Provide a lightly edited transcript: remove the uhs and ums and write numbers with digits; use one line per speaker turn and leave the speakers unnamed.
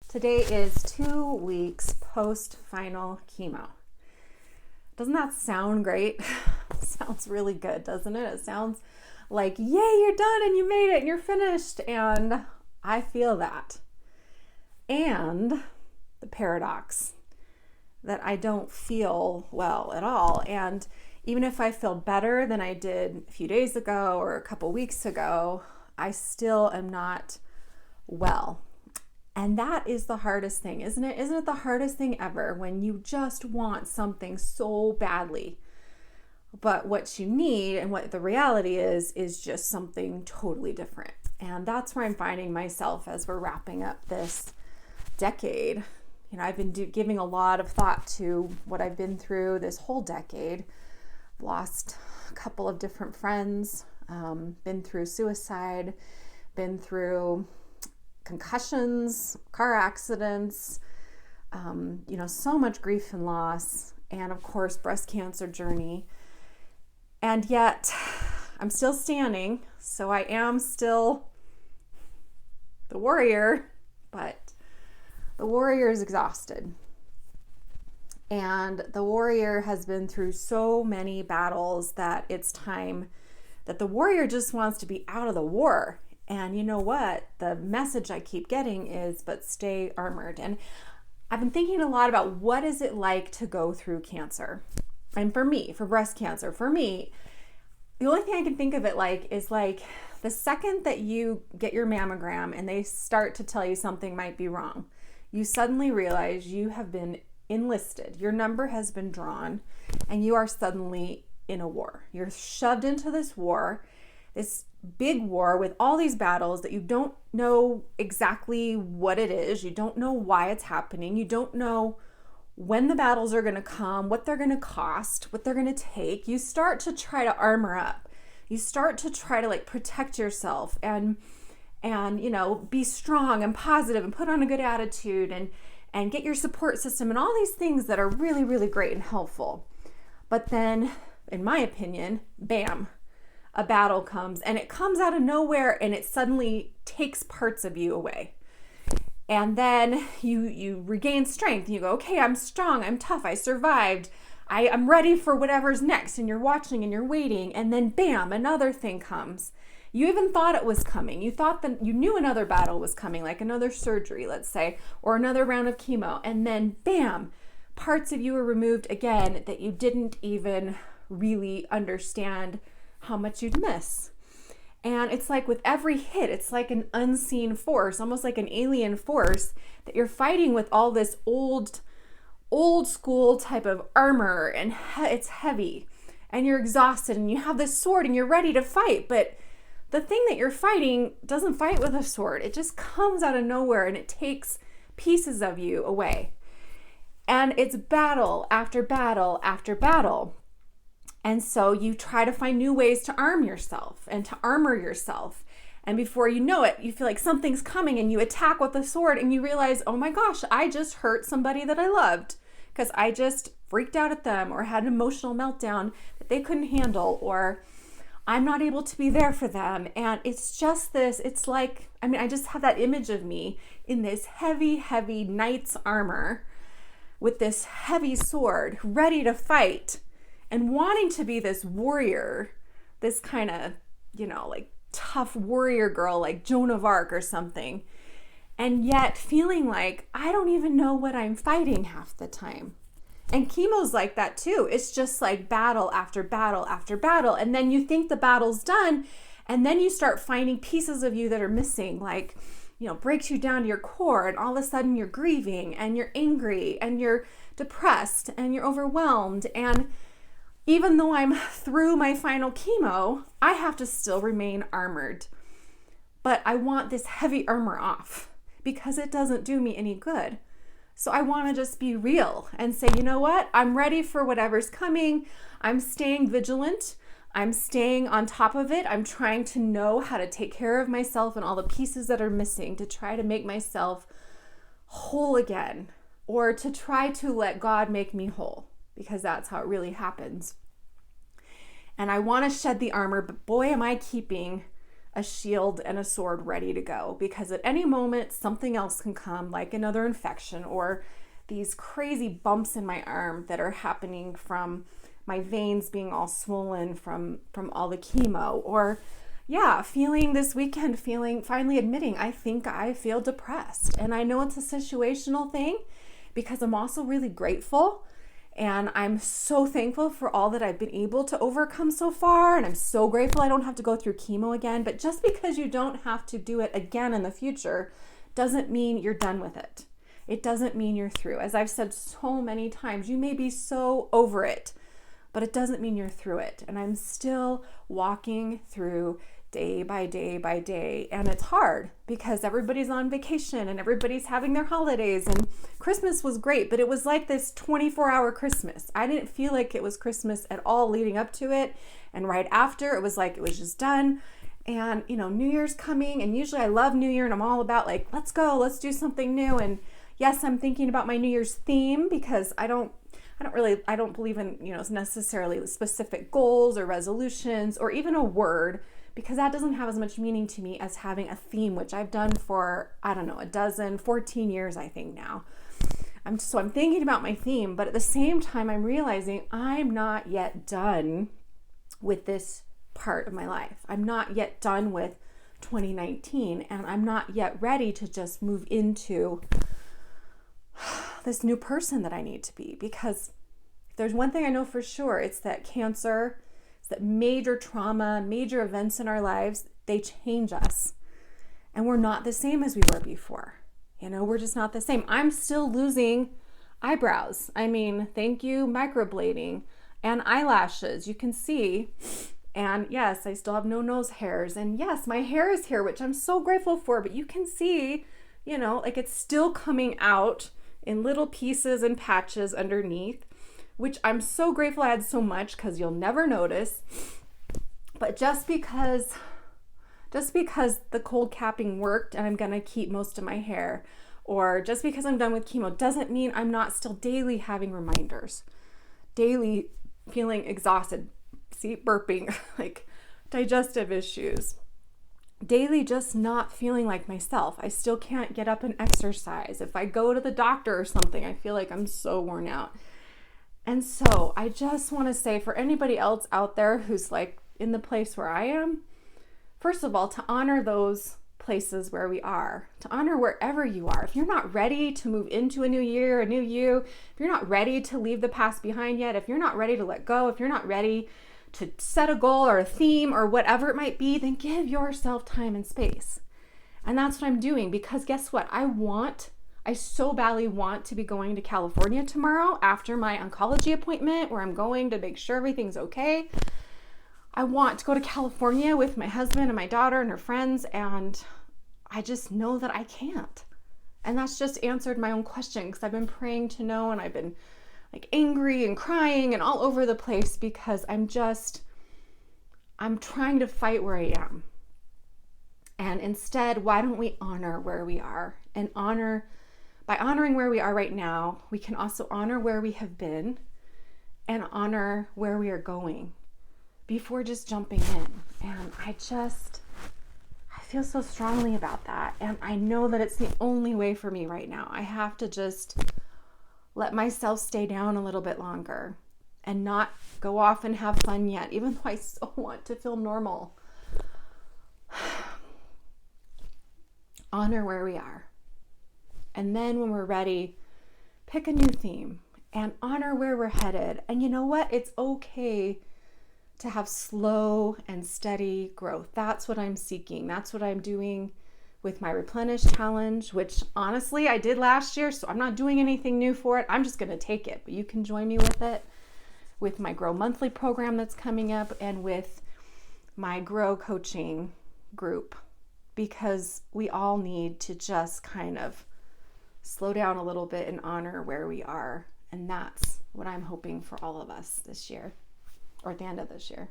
Today is 2 weeks post-final chemo. Doesn't that sound great? Sounds really good, doesn't it? It sounds like, yay, you're done and you made it and you're finished. And I feel that. And the paradox that I don't feel well at all. And even if I feel better than I did a few days ago or a couple weeks ago, I still am not well. And that is the hardest thing, isn't it? Isn't it the hardest thing ever when you just want something so badly? But what you need and what the reality is just something totally different. And that's where I'm finding myself as we're wrapping up this decade. You know, I've been giving a lot of thought to what I've been through this whole decade. I've lost a couple of different friends, been through suicide, been through concussions, car accidents, so much grief and loss, and of course, breast cancer journey. And yet, I'm still standing, so I am still the warrior, but the warrior is exhausted. And the warrior has been through so many battles that it's time that the warrior just wants to be out of the war. And you know what? The message I keep getting is, but stay armored. And I've been thinking a lot about what is it like to go through cancer. And for me, for breast cancer, for me, the only thing I can think of it like is like the second that you get your mammogram and they start to tell you something might be wrong, you suddenly realize you have been enlisted. Your number has been drawn and you are suddenly in a war. You're shoved into this war, this big war with all these battles that you don't know exactly what it is. You don't know why it's happening. You don't know when the battles are going to come, what they're going to cost, what they're going to take. You start to try to armor up. You start to try to protect yourself and be strong and positive and put on a good attitude and get your support system and all these things that are really, really great and helpful. But then, in my opinion, bam, a battle comes and it comes out of nowhere and it suddenly takes parts of you away. And then you regain strength and you go, okay, I'm strong, I'm tough, I survived, I'm ready for whatever's next. And you're watching and you're waiting, and then bam, another thing comes. You even thought it was coming. You thought that you knew another battle was coming, like another surgery, let's say, or another round of chemo. And then bam, parts of you are removed again that you didn't even really understand how much you'd miss. And it's like with every hit, it's like an unseen force, almost like an alien force that you're fighting with all this old school type of armor, and it's heavy and you're exhausted and you have this sword and you're ready to fight. But the thing that you're fighting doesn't fight with a sword. It just comes out of nowhere and it takes pieces of you away. And it's battle after battle after battle. And so you try to find new ways to arm yourself and to armor yourself. And before you know it, you feel like something's coming and you attack with a sword and you realize, oh my gosh, I just hurt somebody that I loved because I just freaked out at them or had an emotional meltdown that they couldn't handle, or I'm not able to be there for them. And it's just this, it's like, I just have that image of me in this heavy, heavy knight's armor with this heavy sword ready to fight. And wanting to be this warrior, this kind of, tough warrior girl like Joan of Arc or something. And yet feeling like I don't even know what I'm fighting half the time. And chemo's like that too. It's just like battle after battle after battle. And then you think the battle's done. And then you start finding pieces of you that are missing, breaks you down to your core. And all of a sudden you're grieving and you're angry and you're depressed and you're overwhelmed. And even though I'm through my final chemo, I have to still remain armored. But I want this heavy armor off because it doesn't do me any good. So I want to just be real and say, you know what? I'm ready for whatever's coming. I'm staying vigilant. I'm staying on top of it. I'm trying to know how to take care of myself and all the pieces that are missing to try to make myself whole again, or to try to let God make me whole, because that's how it really happens. And I want to shed the armor, but boy, am I keeping a shield and a sword ready to go, because at any moment something else can come, like another infection or these crazy bumps in my arm that are happening from my veins being all swollen from all the chemo, or feeling this weekend, finally admitting I think I feel depressed. And I know it's a situational thing because I'm also really grateful. And I'm so thankful for all that I've been able to overcome so far. And I'm so grateful I don't have to go through chemo again. But just because you don't have to do it again in the future doesn't mean you're done with it. It doesn't mean you're through. As I've said so many times, you may be so over it, but it doesn't mean you're through it. And I'm still walking through day by day by day. And it's hard because everybody's on vacation and everybody's having their holidays, and Christmas was great, but it was like this 24-hour Christmas. I didn't feel like it was Christmas at all leading up to it. And right after, it was like it was just done. And, New Year's coming, and usually I love New Year and I'm all about like, let's go, let's do something new. And yes, I'm thinking about my New Year's theme because I don't believe in, necessarily specific goals or resolutions or even a word, because that doesn't have as much meaning to me as having a theme, which I've done for, 14 years, I think now. I'm thinking about my theme, but at the same time, I'm realizing I'm not yet done with this part of my life. I'm not yet done with 2019, and I'm not yet ready to just move into this new person that I need to be. Because if there's one thing I know for sure, it's that cancer, that major trauma, major events in our lives, they change us. And we're not the same as we were before. We're just not the same. I'm still losing eyebrows. Thank you, microblading, and eyelashes. You can see. And yes, I still have no nose hairs. And yes, my hair is here, which I'm so grateful for. But you can see, it's still coming out in little pieces and patches underneath, which I'm so grateful I had so much, because you'll never notice. But just because the cold capping worked and I'm gonna keep most of my hair, or just because I'm done with chemo, doesn't mean I'm not still daily having reminders, daily feeling exhausted, burping, like digestive issues, daily just not feeling like myself. I still can't get up and exercise. If I go to the doctor or something, I feel like I'm so worn out. And so I just want to say, for anybody else out there who's like in the place where I am, first of all, to honor those places where we are, to honor wherever you are. If you're not ready to move into a new year, a new you, if you're not ready to leave the past behind yet, if you're not ready to let go, if you're not ready to set a goal or a theme or whatever it might be, then give yourself time and space. And that's what I'm doing, because guess what? I so badly want to be going to California tomorrow after my oncology appointment, where I'm going to make sure everything's okay. I want to go to California with my husband and my daughter and her friends, and I just know that I can't. And that's just answered my own question, because I've been praying to know, and I've been like angry and crying and all over the place, because I'm trying to fight where I am. And instead, why don't we honor where we are? And by honoring where we are right now, we can also honor where we have been and honor where we are going before just jumping in. And I feel so strongly about that. And I know that it's the only way for me right now. I have to just let myself stay down a little bit longer and not go off and have fun yet, even though I so want to feel normal. Honor where we are. And then when we're ready, pick a new theme and honor where we're headed. And you know what? It's okay to have slow and steady growth. That's what I'm seeking. That's what I'm doing with my Replenish Challenge, which honestly I did last year, so I'm not doing anything new for it. I'm just going to take it. But you can join me with it, with my Grow Monthly program that's coming up, and with my Grow coaching group, because we all need to just kind of slow down a little bit and honor where we are. And that's what I'm hoping for all of us this year, or at the end of this year.